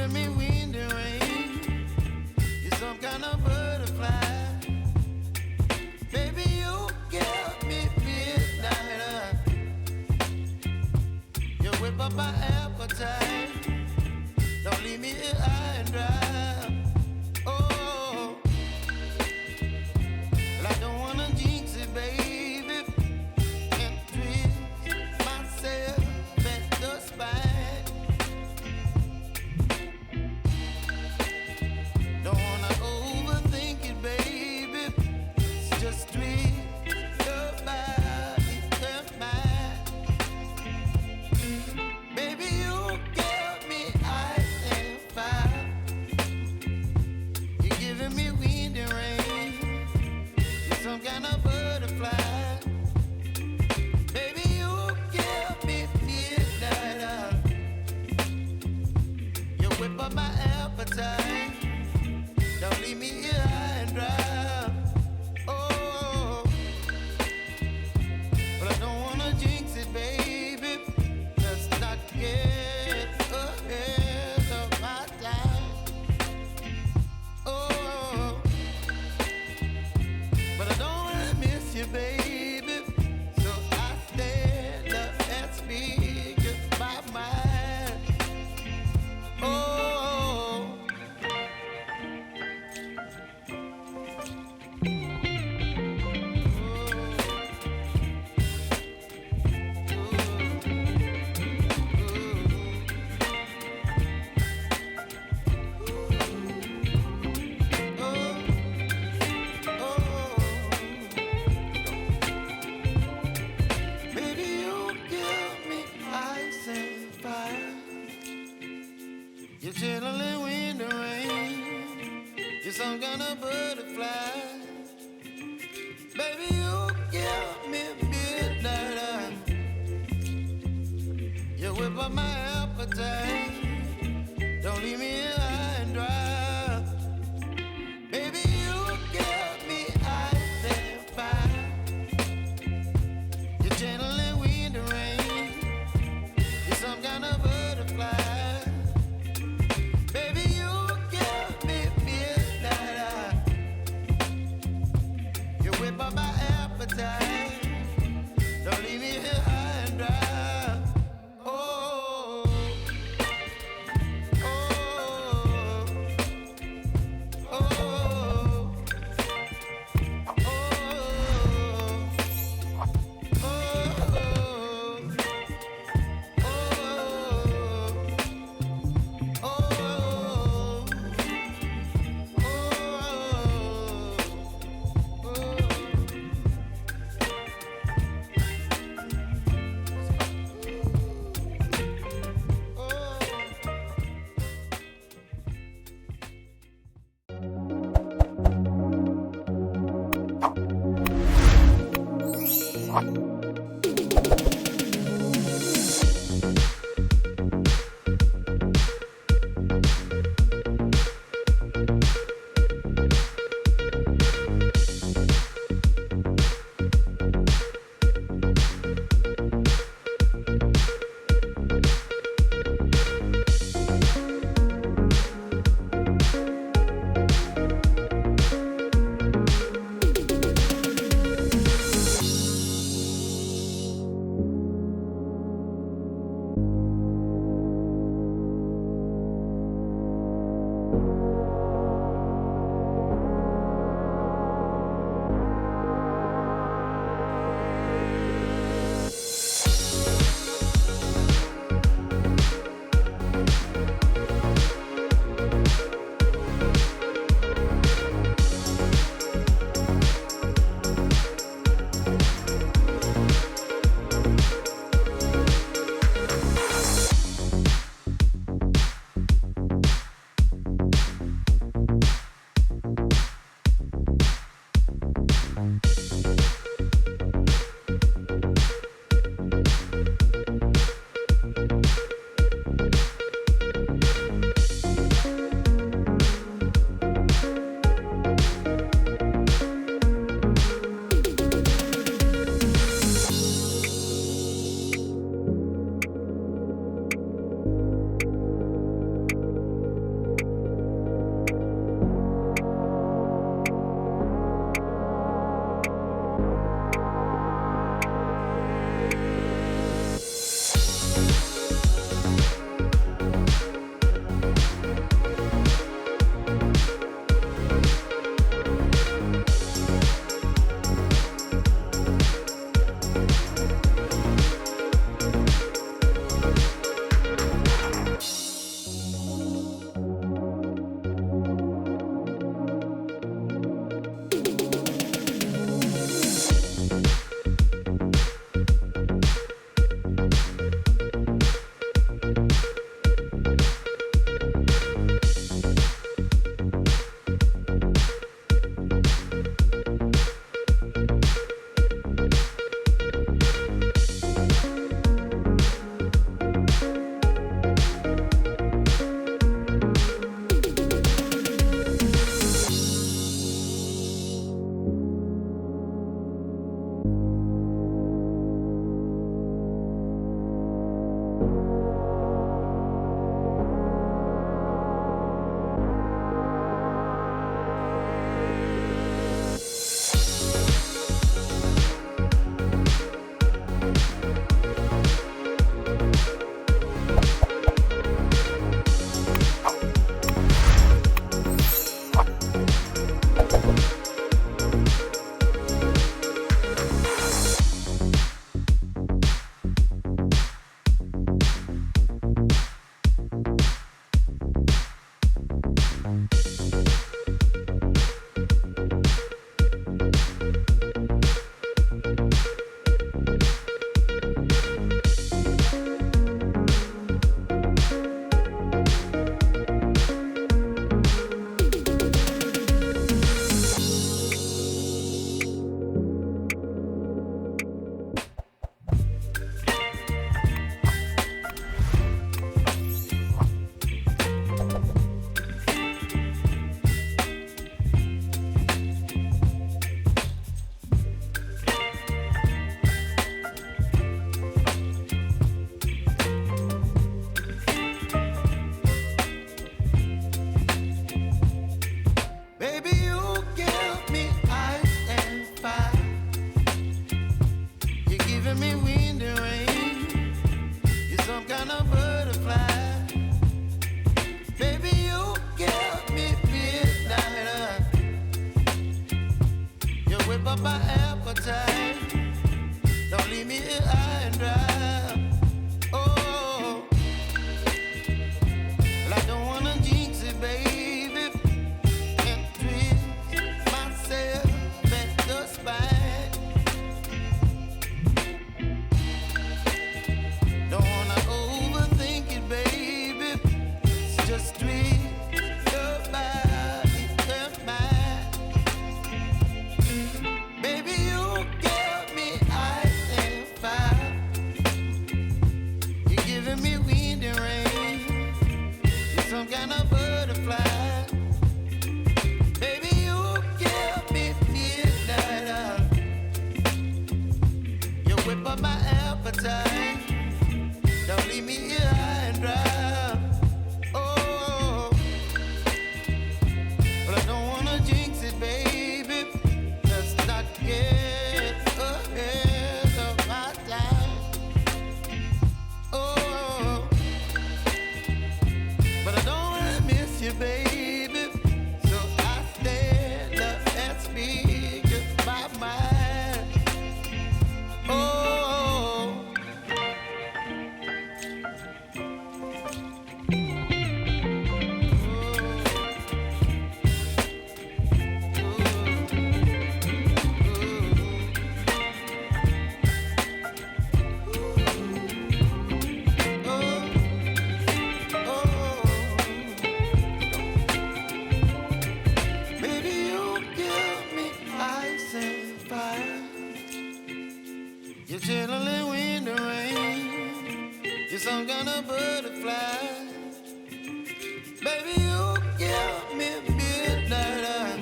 giving me wind and rain. You're some kind of butterfly. Baby, you give me midnight. You whip up my appetite. Don't leave me here high and dry. Oh, well, I don't wanna jinx it, baby, and twist myself at the spine. Don't wanna overthink it, baby. It's just twist your body and mine. Baby, you give me ice and fire. You're giving me wind and rain. You're some kind of butterfly. Baby, you give me midnight. You whip up my appetite. Don't leave me here high and dry. Oh, but I don't wanna jinx it, baby. Let's not get ahead of my time. Oh, but I don't wanna miss you, baby. So I stand up and speak my mind. Oh, baby, you give me ice and fire. You're chilling wind and rain. You're some kind of butterfly. Baby, you give me midnight. You whip up my appetite. Don't leave me here high and dry. Baby, you give me ice and fire. You're channeling wind and rain. You're some kind of butterfly. Baby, you give me midnight. You whip up my appetite. Don't leave me here high and dry. Oh, oh, sweet. Your body and mine. Baby, you give me ice and fire. You're giving me wind and rain. You're some kind of butterfly. Baby, you give me midnight. You whip up my appetite. Don't leave me here high and dry. Oh, but I don't wanna jinx it, baby. Let's not get ahead of my time. Oh, but I don't wanna miss you, baby. So I stand up and speak my mind. Oh. Baby, you give me ice and fire. You're chilling wind and rain. You're some kind of butterfly. Baby, you give me midnight.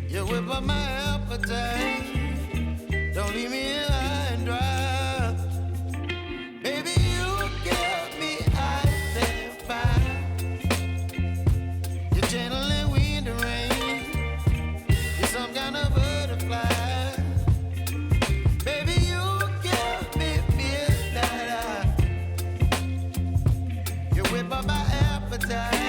You whip up my appetite. Don't leave me here high and dry. Baby, you give me ice and fire. You're channeling wind and rain. You're some kind of butterfly. Baby, you give me midnight. You whip up my appetite.